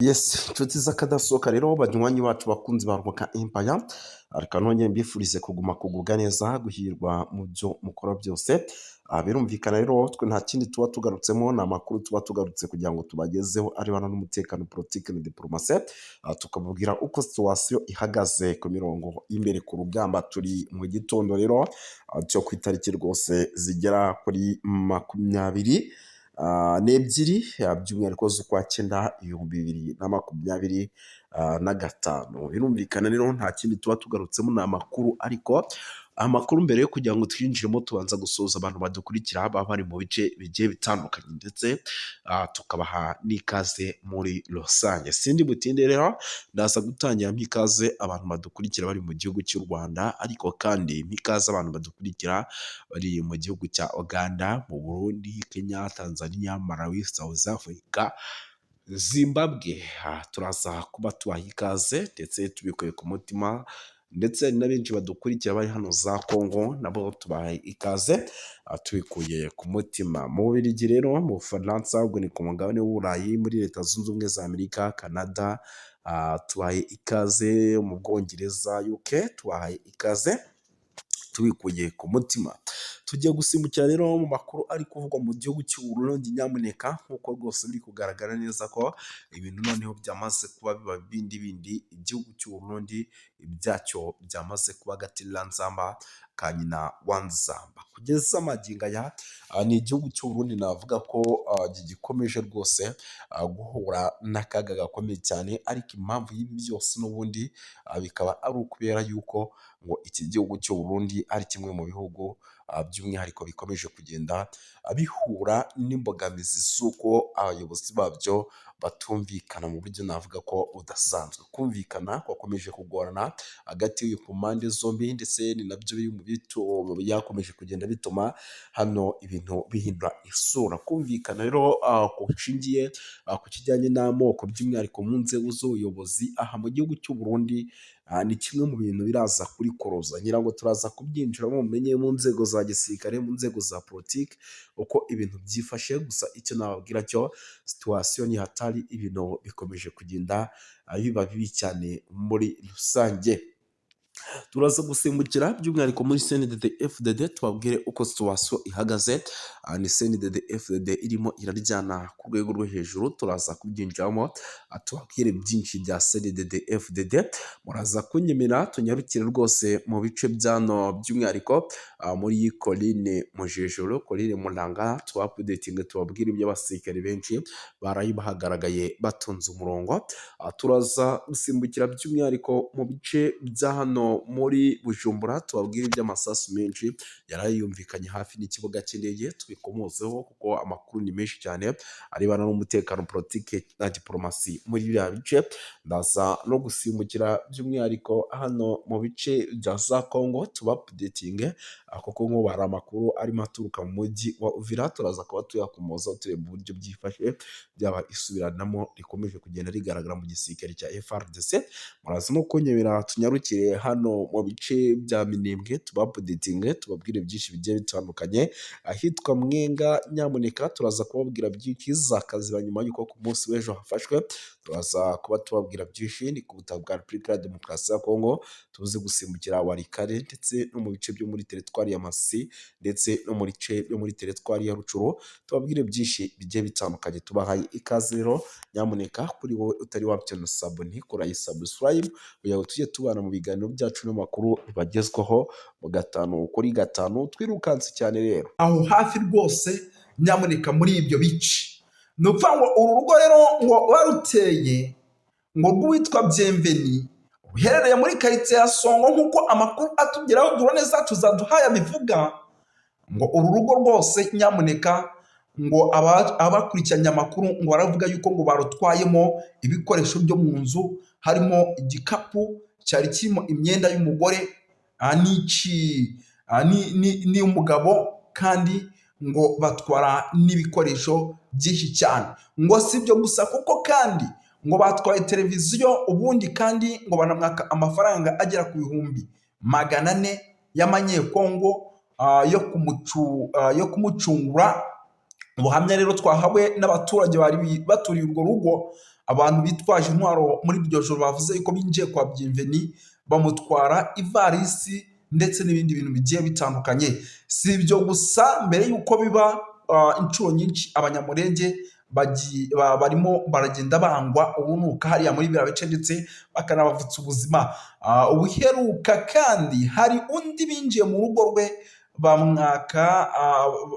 Yes, inshuti z'akadasohoka rero banywanyi bacu bakunzi ba Rwaka Empire, reka nongere mbifurize kuguma kugubwa neza, guhirwa mu byo mukora byose. Birumvikana rero twe nta kindi tuba tugarutsemo, ni amakuru tuba tugarutse kugira ngo tubagezeho arebana n'umutekano, politiki na diplomasi. Tukababwira uko situwasiyo ihagaze ku mirongo y'imbere ku rugamba. Turi mu gitondo rero cyo ku itariki rwose zigera kuri makumyabiri n'ebyiri by'umwihariko z'ukwa cyenda 2025. Birumvikana rero nta kindi tuba tugarutsemo, ni amakuru, ariko amakuru mbere yo kugira ngo twinjiremo tubanza gusuhuza abantu badukurikira baba bari mu bice bigiye bitandukanye, ndetse tukabaha n'ikaze muri rusange. Sindi butinde rero ndaza gutangira ikaze abantu badukurikira bari mu gihugu cy'u Rwanda, ariko kandi ikaze abantu badukurikira bari mu gihugu cya Uganda, mu Burundi, Kenya, Tanzania, Malawi, South Africa, Zimbabwe. Turaza kuba tubaha ikaze ndetse tubikuye ku mutima, ndetse hari na benshi badukurikira bari hano za Congo, nabo tubaha ikaze tubikuye ku mutima. Mu Bubiligi rero, mu Bufaransa, ubwo ni ku mugabane w'Uburayi, muri Leta Zunze Ubumwe za Amerika, Canada, tubahaye ikaze. Mu Bwongereza, UK, tubahaye ikaze tubikuye ku mutima. Tugiye gusimbukira rero mu makuru ari kuvugwa mu gihugu cy'u Burundi. Nyamuneka, nk'uko rwose biri kugaragara neza ko ibintu noneho byamaze kuba biba bindi, igihugu cy'u Burundi ibyacyo byamaze kuba agatiranzamba ka nyina wanzamba. Kugeza amagingo aya, ni igihugu cy'u Burundi navuga ko gikomeje rwose guhura n'akaga gakomeye cyane, ariko impamvu y'ibi byose n'ubundi bikaba ari ukubera yuko ngo iki gihugu cy'u Burundi ari kimwe mu bihugu by'umwihariko bikomeje kugenda bihura n'imbogamizi z'uko abayobozi babyo batumvikana mu buryo navuga ko budasanzwe. Kumvikana kwakomeje kugorana hagati ku mpande zombi, ndetse ni nabyo biri mu byakomeje kugenda bituma hano ibintu bihindura isura. Kumvikana rero kushingiye ku kijyanye n'amoko, by'umwihariko mu nzego z'ubuyobozi aha mu gihugu cy'u Burundi, ni kimwe mu bintu biraza kuri koroza. Ngira ngo turaza kubyinjiramo mumenye mu nzego za gisirikare, mu nzego za politiki uko ibintu byifashe. Gusa icyo nababwira cyo, situwasiyo ni hatari, ibintu bikomeje kugenda biba bibi cyane muri rusange. Turaza gusimbukira by'umwihariko muri CNDD-FDD, tubabwire uko situwasiyo ihagaze. Ni CNDD-FDD irimo iraryana ku rwego rwo hejuru, turaza kubyinjiramo tubabwire byinshi bya CNDD-FDD. Muraza kunyemera tunyarukire rwose mu bice byano, by'umwihariko muri Coline Mujejoro, Coline Munanga, tubapudetinge tubabwire iby'abasirikare benshi barayi bahagaragaye batonze umurongo. Turaza gusimbukira by'umwihariko mu bice bya hano muri Bujumbura, tubabwire iby'amasasu menshi yarayumvikanye hafi n'ikibuga cy'indege, tubikomozeho kuko amakuru ni menshi cyane arebana n'umutekano, politiki na diplomasi muri biriya bice. Ndaza no gusimbukira by'umwihariko hano mu bice bya za Congo, tubapudetinge kuko nk'ubu hari amakuru arimo aturuka mu mujyi wa Uvira, turaza kuba tuyakomozaho tureba uburyo byifashe, byaba isubiranamo rikomeje kugenda rigaragara mu gisirikare cya FARDC. Muraza no kunyemera tunyarukire hano mu bice bya Minembwe, tubapudetinge tubabwire byinshi bigiye bitandukanye ahitwa Mwenga. Nyamuneka turaza kubabwira byinshi zakaziba nyuma y'uko ku munsi w'ejo hafashwe, turaza kuba tubabwira byinshi. Ni ku butaka bwa Repubulika ya Demokarasi ya Kongo, tuze gusimbukira Warikare, ndetse no mu bice byo muri teritwari ya Masisi, ndetse no mu bice byo muri teritwari ya Rucuro, tubabwire byinshi bigiye bitandukanye. Tubahaye ikaze rero, nyamuneka kuri wowe utari wabyana sabuni, kora subscribe kugira ngo tujye tubana mu biganiro byacu n'amakuru bagezwaho mu gatanu kuri gatanu. Twirukanse cyane rero aho hafi rwose, nyamuneka muri ibyo bice. Ni ukuvuga ngo uru rugo rero ngo baruteye ngo rwitwa Bienveni, ruherereye muri karitsiye ya Songo, nk'uko amakuru atugeraho drone zacu zaduhaye abivuga. Ngo uru rugo rwose nyamuneka, ngo abakurikiranye amakuru ngo baravuga yuko ngo barutwayemo ibikoresho byo mu nzu, harimo igikapu cyari kirimo imyenda y'umugore n'iy'umugabo, kandi ngo batwara n'ibikoresho byinshi cyane. Ngo si ibyo gusa kuko kandi ngo batwaye televiziyo, ubundi kandi ngo banamwaka amafaranga agera ku 400 y'amanyekongo yo kumucungura. Ubuhamya rero twahawe n'abaturage bari baturiye urwo rugo, abantu bitwaje intwaro muri iryo joro bavuze yuko binjiye kwa Bienveni bamutwara ivarisi ndetse n'ibindi bintu bigiye bitandukanye. Si ibyo gusa, mbere y'uko biba inshuro nyinshi abanyamurenge barimo baragenda bangwa ubunuka hariya muri biriya bice ndetse bakanabavutsa ubuzima. Ubuheruka kandi hari undi binjiye mu rugo rwe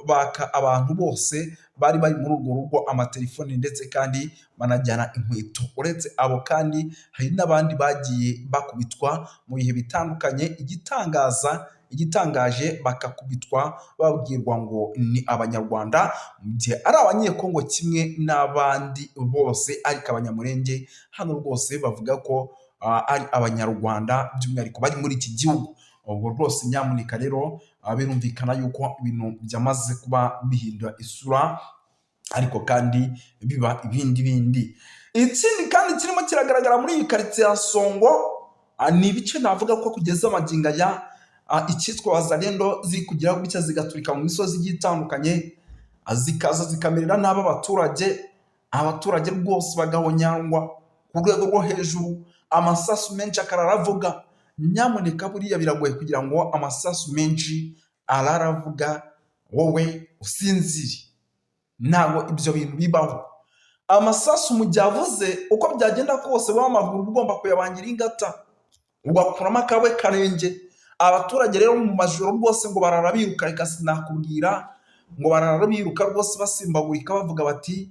baka abantu bose bari muri urwo rugo amatelefoni ndetse kandi banajyana inkweto. Uretse abo kandi hari n'abandi bagiye bakubitwa mu bihe bitandukanye, igitangaje bakakubitwa babwirwa ngo ni Abanyarwanda, mu gihe ari Abanyekongo kimwe n'abandi bose, ariko Abanyamurenge hano rwose bavuga ko ari Abanyarwanda by'umwihariko bari muri iki gihugu. Ubwo rwose nyamuneka rero birumvikana yuko ibintu byamaze kuba bihindura isura, ariko kandi biba ibindi. Ikindi kandi kirimo kiragaragara muri iyi karitsiye ya Songo ni ibice navuga ko kugeza amagingo aya icyitwa Wazalendo ziri kugeraho bityo zigaturika mu misozi igiye itandukanye, zikaza zikamerera nabi abaturage rwose bagahonyangwa ku rwego rwo hejuru, amasasu menshi akararavuga. Nyamuneka buriya biragoye kugira ngo amasasu menshi araravuga wowe usinzire, ntabwo ibyo bintu bibaho. Amasasu mu gihe avuze uko byagenda kose wowe amaguru ugomba kuyabangira ingata ugakuramo akawe karenge. Abaturage rero mu majoro rwose ngo barara biruka, reka sinakubwira, ngo barara biruka rwose basimbagurika bavuga bati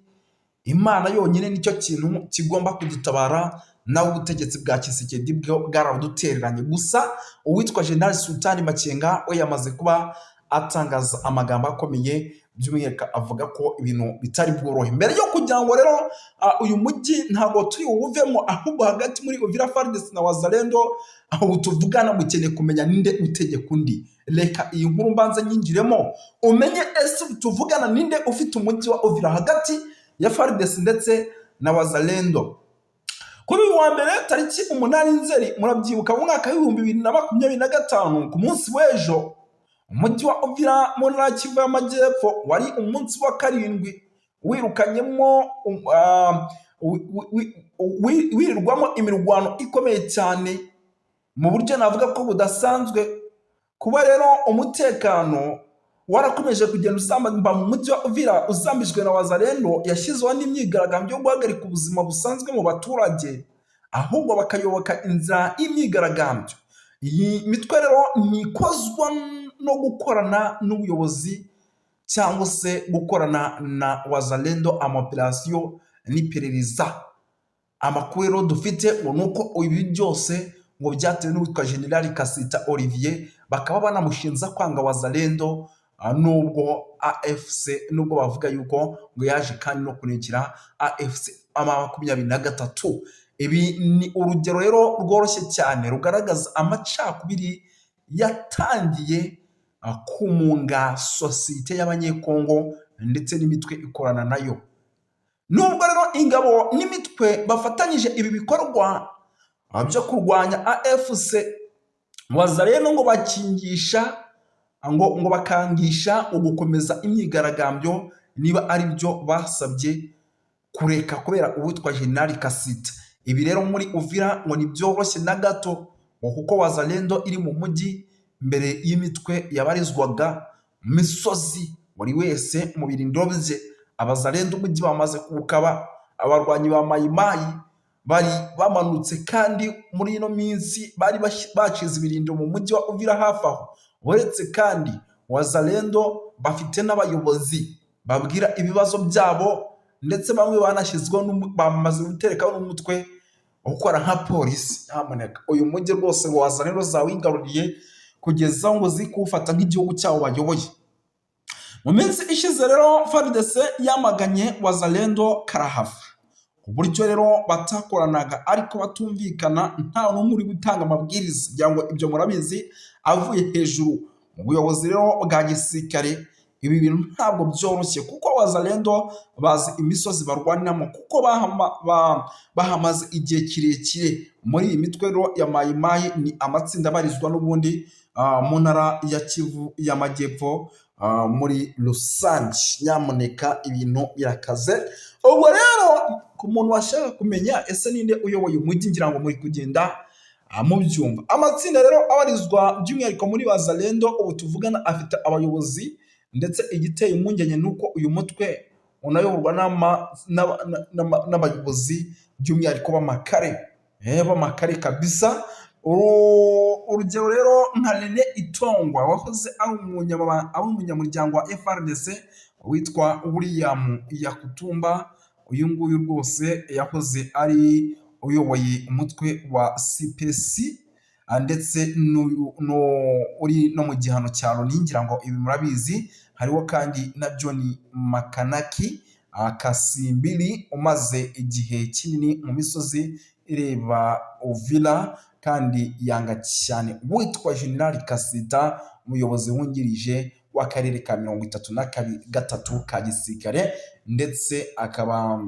Imana yonyine nicyo kintu kigomba kudutabara, nawe ubutegetsi bwa Tshisekedi bwaradutereranye. Gusa uwitwa General Sultani Makenga we yamaze kuba atangaza amagambo akomeye, by'umwihariko avuga ko ibintu bitari bworohe. Mbere yo kugira ngo rero uyu mujyi ntabwo turi uwuvemo, ahubwo hagati muri Uvira FARDC na Wazalendo aho tuvugana mukeneye kumenya ninde utegeka undi. Reka iyi nkuru mbanza nyinjiremo umenye ese tuvugana ninde ufite umujyi wa Uvira hagati ya FARDC ndetse na Wazalendo. Kuri uyu wa mbere tariki 8 Nzeri murabyibuka mu mwaka w'2025 ku munsi w'ejo, umujyi wa Uvira mu ntara Kivu y'Amajyepfo wari umunsi wa 7 wirukanyemo wirirwamo imirwano ikomeye cyane mu buryo navuga ko budasanzwe. Kuba rero umutekano warakomeje kugenda usamba mu mujyi wa Uvira uzambijwe na Wazalendo, yashyizweho n'imyigaragambyo yo guhagarika ubuzima busanzwe mu baturage, ahubwo bakayoboka inzira y'imyigaragambyo. Iyi mitwe rero ntikozwa no gukorana n'ubuyobozi cyangwa se gukorana na Wazalendo amaoperasiyo n'iperereza. Amakuru rero dufite ngo nuko ibi byose ngo byatewe n'uwitwa General Kasita Olivier, bakaba banamushinza kwanga Wazalendo, nubwo AFC nubwo bavuga yuko ngo yaje kandi no kunekira AFC 23. Ibi ni urugero rero rworoshye cyane rugaragaza amacakubiri yatangiye kumunga sosiyete y'Abanyekongo ndetse n'imitwe ikorana nayo. Nubwo rero ingabo n'imitwe bafatanyije ibi bikorwa byo kurwanya AFC, Wazalendo ngo bakingisha ngo bakangisha ugukomeza imyigaragambyo niba ari byo basabye kureka kubera uwitwa General Kasita. Ibi rero muri Uvira ngo nibyoroshye na gato, kuko Wazalendo iri mu mujyi mbere y'imitwe yabarizwaga mu misozi, buri wese mu birindiro bye. Abazalendo umujyi bamaze kuwukaba, abarwanyi ba Mayimayi bari bamanutse kandi muri ino minsi bari bacize ibirindiro mu mujyi wa Uvira hafi aho. Uretse kandi Wazalendo bafite n'abayobozi babwira ibibazo byabo, ndetse bamwe banashyizweho bamaze guterekaho n'umutwe ukora nka polisi. Nyamuneka uyu mujyi rwose ngo Wazalendo zawigaruriye kugeza ngo zikuwufata nk'igihugu cyawo bayoboye. Mu minsi ishize rero FARDC yamaganye Wazalendo karahava, uburyo rero batakoranaga ariko batumvikana, nta n'umwe uri gutanga amabwiriza kugira ngo ibyo murabizi avuye hejuru mu buyobozi rero bwa gisirikare. Ibi bintu ntabwo byoroshye kuko Wazalendo bazi imisozi barwaniramo, kuko bahamaze igihe kirekire. Muri iyi mitwe rero ya Mayimayi ni amatsinda abarizwa n'ubundi mu ntara ya Kivu y'Amajyepfo muri rusange. Nyamuneka ibintu birakaze. Ubwo rero ku muntu washaka kumenya ese ninde uyoboye umujyi, ngira ngo muri kugenda mubyumva. Amatsinda rero abarizwa by'umwihariko muri Wazalendo ubu tuvugana afite abayobozi, ndetse igiteye impungenge ni uko uyu mutwe unayoborwa n'abayobozi by'umwihariko b'amakare kabisa. Urugero rero nka Rene Itongwa wahoze ari umunyamuryango wa FRDC witwa William Yakutumba, uyu nguyu rwose yahoze ari uyoboye umutwe wa CPC ndetse uri no mu gihano cya Loni, ngira ngo ibi murabizi. Hariho kandi na John Makanaki Kasimbiri umaze igihe kinini mu misozi ireba Uvira kandi yanga cyane witwa General Kasita, umuyobozi wungirije w'akarere ka 33 ka gisirikare, ndetse akaba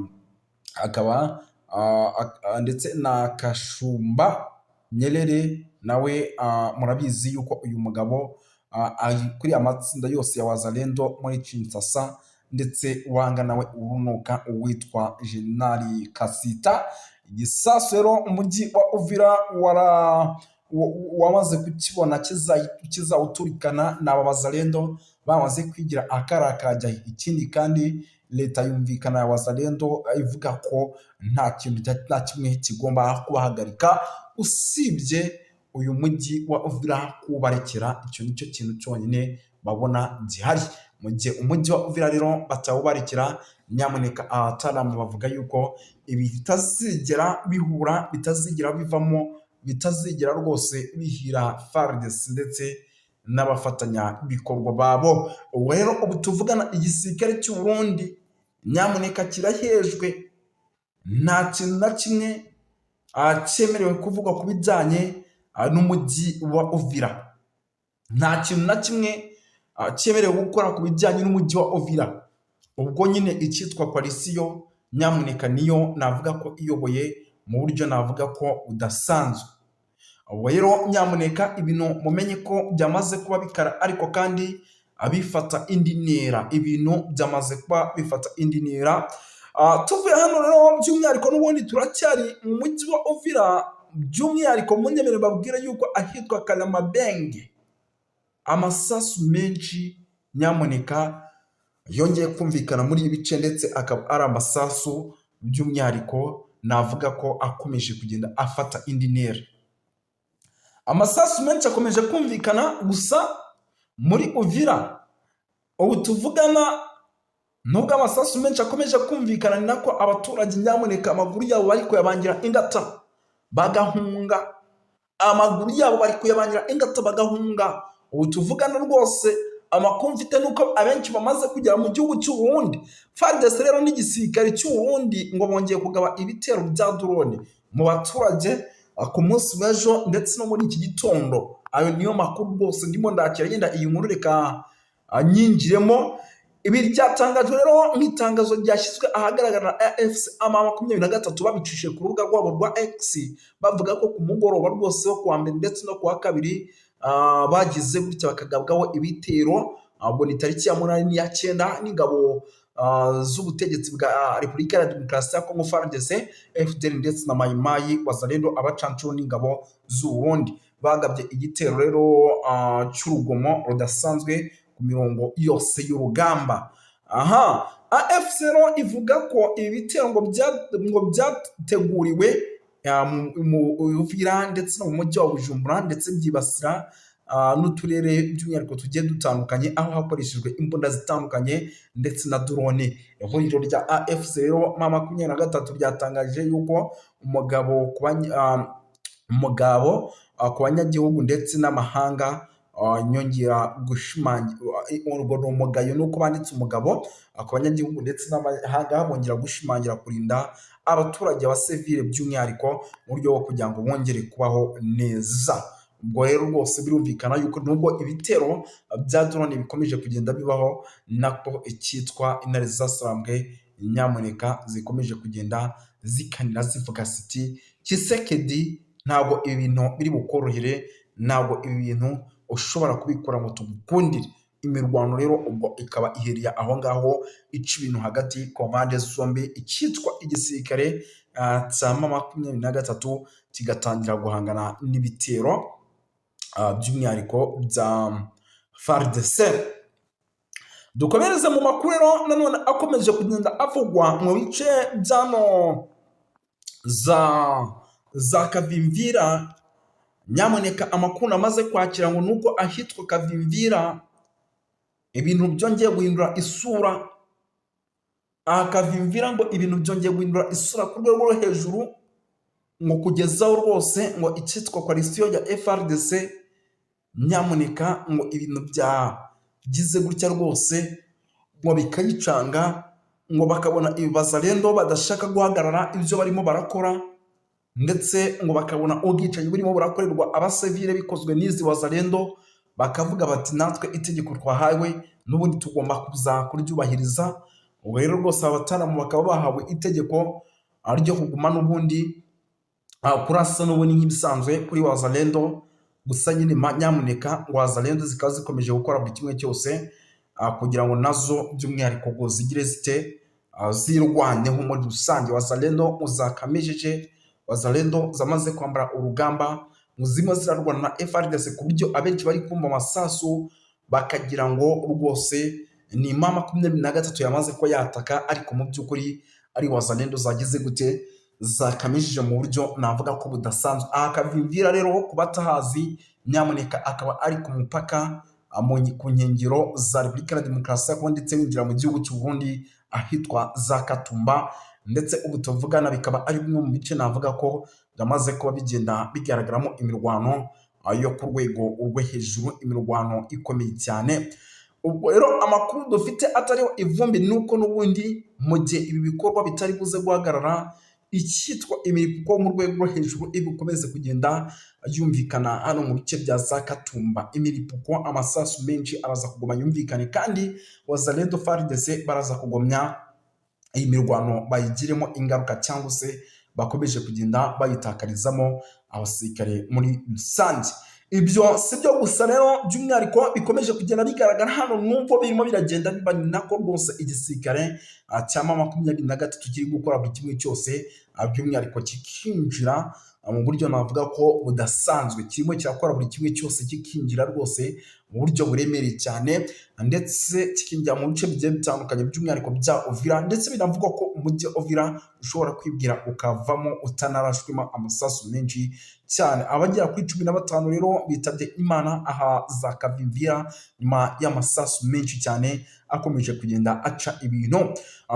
ndetse na Kashumba Nyerere nawe murabizi yuko uyu mugabo kuri amatsinda yose ya Wazalendo muri Kinshasa, ndetse wanga nawe urunuka uwitwa General Kasita. Igisasu rero umujyi wa Uvira wamaze kukibona kizawuturikana n'aba Wazalendo bamaze kwigira akarakajya. Ikindi kandi leta yumvikana ya Wazalendo ivuga ko nta kintu na kimwe kigomba kubahagarika usibye uyu mujyi wa Uvira kubarekera. Icyo nicyo kintu cyonyine babona gihari. Mu gihe umujyi wa Uvira rero batawubarekera, nyamuneka abataramu bavuga yuko ibi bitazigera bihura, bitazigera bivamo, bitazigera rwose bihira FARDC ndetse n'abafatanya bikorwa babo. Rero ubu tuvugana igisirikare cy'u Burundi nyamuneka kirahejwe, nta kintu na kimwe cyemerewe kuvugwa ku bijyanye n'umujyi wa Uvira. Nta kintu na kimwe cyemerewe gukora ku bijyanye n'umujyi wa Uvira. Ubwo nyine icyitwa koalisiyo nyamuneka niyo navuga ko iyoboye mu buryo navuga ko udasanzwe. Ubwo rero nyamuneka ibintu mumenye ko byamaze kuba bikara, ariko kandi abifata indi ntera, ibintu byamaze kuba bifata indi ntera. Tuvuye hano rero by'umwihariko n'ubundi turacyari mu mujyi wa Uvira, by'umwihariko munyemere babwira yuko ahitwa Kalamabenge amasasu menshi nyamuneka yongeye kumvikana muri ibi bice, ndetse akaba ari amasasu by'umwihariko navuga ko akomeje kugenda afata indi ntera. Amasasu menshi akomeje kumvikana gusa muri Uvira ubu tuvugana. Nubwo amasasu menshi akomeje kumvikana, ni nako abaturage nyamuneka amaguru yabo bari kuyabangira ingata bagahunga. Amaguru yabo bari kuyabangira ingata bagahunga. Ubu tuvugana rwose amakuru mfite nuko abenshi bamaze kugera mu gihugu cy'u Burundi. FARDC rero n'igisirikare cy'u Burundi ngo bongeye kugaba ibitero bya drone mu baturage ku munsi w'ejo ndetse no muri iki gitondo. Ayo niyo makuru rwose ndimo ndakira, yenda iyi nkuru reka nyingiremo. Ibi ryatangajwe rero nk'itangazo ryashyizwe ahagaragara na AFC M23 babicishije ku rubuga rwabo rwa X, bavuga ko ku mugoroba rwose wo kuwa mbere ndetse no kuwa kabiri bagize gutya bakagabwaho ibitero. Ubwo ni tariki ya 8 n'iya 9 n'ingabo z'ubutegetsi bwa Repubulika ya Demokarasi ya Kongo FARDC, FDL ndetse na Mayimayi Wazalendo abacancuro n'ingabo z'u Burundi bagabye igitero rero cy'urugomo rudasanzwe ku mirongo yose y'urugamba. AFC rero ivuga ko ibi bitero ngo byateguriwe mu Uvira ndetse no mu mujyi wa Bujumbura, ndetse byibasira n'uturere by'umwihariko tugiye dutandukanye, aho hakoreshejwe imbunda zitandukanye ndetse na drone. Ihuriro rya AFC rero M23 ryatangaje yuko umugabo ku banyagihugu ndetse n'amahanga nyongera gushimangira urwo umugayo nuko banditse umugabo ku banyagihugu ndetse n'amahanga bongera gushimangira kurinda abaturage ba civile by'umwihariko mu buryo bwo kugira ngo bongere kubaho neza. Ubwo rero rwose birumvikana yuko nubwo ibitero bya drone bikomeje kugenda bibaho, nako icyitwa intare zasambwe nyamuneka zikomeje kugenda zikanira zivuga siti Tshisekedi ntabwo ibintu biri bukorohere, ntabwo ibi bintu ushobora kubikora ngo tugukundire. imirwano rero ubwo ikaba ihereye aho ngaho ica ibintu hagati ku mpande zombi, icyitwa igisirikare cya M23 kigatangira guhangana n'ibitero by'umwihariko bya FARDC. Dukomereze mu makuru rero nanone akomeje kugenda avugwa mu bice byano za Kavimvira. Nyamuneka amakuru amaze kwakira ngo nuko ahitwa Kavimvira ibintu byongeye guhindura isura. Kavimvira ngo ibintu byongeye guhindura isura ku rwego rwo hejuru, ngo kugezaho rwose ngo icyitwa coalition ya FARDC nyamuneka ngo ibintu byagize gutya rwose ngo bikayicanga, ngo bakabona ibazarendo badashaka guhagarara ibyo barimo barakora, ndetse ngo bakabona ubwicanyi burimo burakorerwa abasivile bikozwe n'izi wazarendo, bakavuga bati natwe itegeko twahawe n'ubundi tugomba kuza kuryubahiriza. Ubwo rero rwose abataramu bakaba bahawe itegeko ryo kuguma n'ubundi kurasa n'ubundi nk'ibisanzwe kuri wazarendo, gusa nyine nyamuneka wazarendo zikaba zikomeje gukora buri kimwe cyose kugira ngo nazo by'umwihariko ngo zigire zite zirwanyeho muri rusange. Wazarendo uzakamejeje, wazarendo zamaze kwambara urugamba, muzima zirarwana na FARDC ku buryo abenshi bari kumva amasasu bakagira ngo rwose ni M23 yamaze ko yataka, ariko mu by'ukuri ari wazarendo zagize gute zakamishije mu buryo navuga ko budasanzwe. Kavimvira rero kubatahazi nyamuneka akaba ari ku mupaka ku nkengero za Repubulika ya Demokarasi ya Kongo, ndetse winjira mu gihugu cy'u Burundi ahitwa za Katumba, ndetse ubu tuvugana bikaba ari bimwe mu bice navuga ko byamaze kuba bigenda bigaragaramo imirwano yo ku rwego rwo hejuru, imirwano ikomeye cyane. Ubwo rero amakuru dufite atariho ivumbi nuko n'ubundi mu gihe ibi bikorwa bitari buze guhagarara, icyitwa imiripuko mu rwego rwo hejuru ibikomeze kugenda yumvikana hano mu bice bya za Katumba. Imiripuko, amasasu menshi araza kugoma yumvikane, kandi wazarendo FARDC baraza kugomya iyi mirwano bayigiremo ingaruka, cyangwa se bakomeje kugenda bayitakarizamo abasirikare muri rusange. Ibyo si byo gusa rero, by'umwihariko bikomeje kugenda bigaragara hano numva birimo biragenda biba nako rwose igisirikare cya M23 kiri gukora buri kimwe cyose, by'umwihariko kikinjira mu buryo navuga ko budasanzwe, kirimo kirakora buri kimwe cyose kikinjira rwose mu buryo buremereye cyane, ndetse kikinjira mu bice bigiye bitandukanye by'umwihariko bya Uvira, ndetse binavugwa ko umujyi Uvira ushobora kwibwira ukavamo utanarashwemo amasasu menshi cyane. Abagera kuri 15 rero bitabye Imana aha za Kavimvira nyuma y'amasasu menshi cyane akomeje kugenda aca ibintu.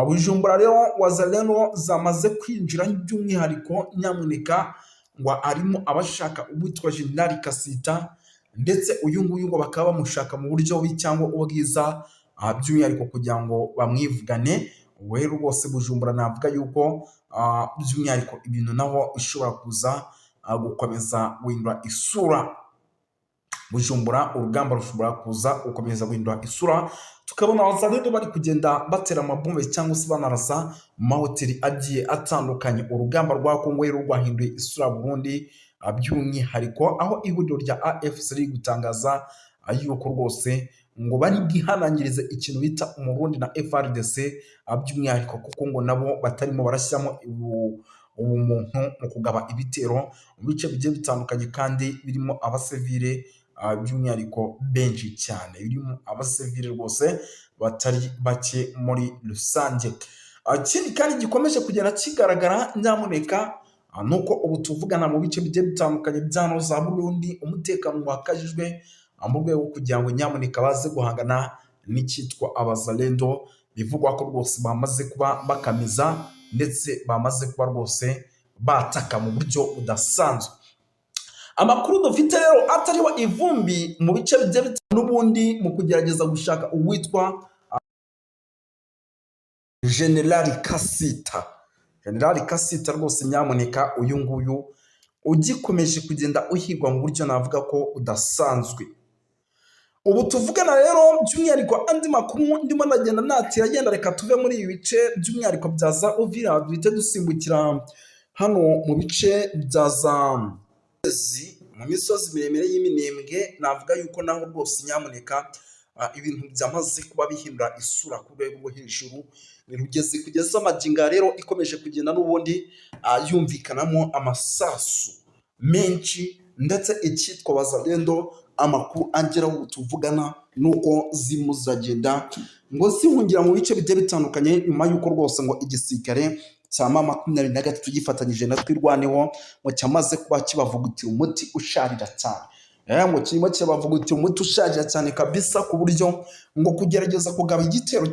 Bujumbura rero wazalendo zamaze kwinjira by'umwihariko nyamuneka ngo arimo abashaka ubwitwa General Kasita, ndetse uyu nguyu ngo bakaba bamushaka mu buryo cyangwa ubwiza by'umwihariko kugira ngo bamwivugane. We rwose Bujumbura navuga yuko by'umwihariko ibintu naho ishobora kuza gukomeza guhindura isura. Bujumbura urugamba rushobora kuza gukomeza guhindura isura, tukabona abazalendo bari kugenda batera amabombe cyangwa se banarasa mu mahoteli agiye atandukanye. Urugamba rwa Kongo rero rwahinduye isura Burundi, by'umwihariko aho ihuriro rya AFC riri gutangaza yuko rwose ngo bari bwihanangirize ikintu bita umurundi na FARDC, by'umwihariko kuko ngo nabo batarimo barashyiramo ubumuntu mu kugaba ibitero mu bice bigiye bitandukanye, kandi birimo abasivile by'umwihariko benshi cyane, birimo abasivile rwose batari bake muri rusange. Ikindi kandi gikomeje kugenda kigaragara nyamuneka nuko ubu tuvugana mu bice bigiye bitandukanye byano za Burundi umutekano wakajijwe mu rwego kugira ngo nyamuneka baze guhangana n'icyitwa abazalendo. Bivugwa ko rwose bamaze kuba bakamiza, ndetse bamaze kuba rwose bataka mu buryo budasanzwe. Amakuru dufite rero atariho ivumbi mu bice bigiye bitandukanye n'ubundi mu kugerageza gushaka uwitwa General Kasita. General Kasita rwose nyamuneka uyu nguyu ugikomeje kugenda uhigwa mu buryo navuga ko udasanzwe. Ubu tuvugana rero by'umwihariko andi makuru ndimo nagenda natira agenda, reka tuve muri ibi bice by'umwihariko bya za Uvira duhite dusimbukira hano mu bice bya za mu misozi miremire y'iminembwe. Navuga yuko naho rwose nyamuneka ibintu byamaze kuba bihindura isura ku rwego rwo hejuru, rugeze kugeza amagingo rero ikomeje kugenda n'ubundi yumvikanamo amasasu menshi, ndetse icyitwa Wazalendo amakuru ageraho tuvugana nuko zirimo ziragenda ngo zihungira mu bice bigiye bitandukanye, nyuma y'uko rwose ngo igisirikare cya M23 gifatanyije na Twirwaneho ngo cyamaze kuba kibavugutira umuti usharira cyane, ngo kirimo kibavugutira umuti usharira cyane kabisa, ku buryo ngo kugerageza kugaba igitero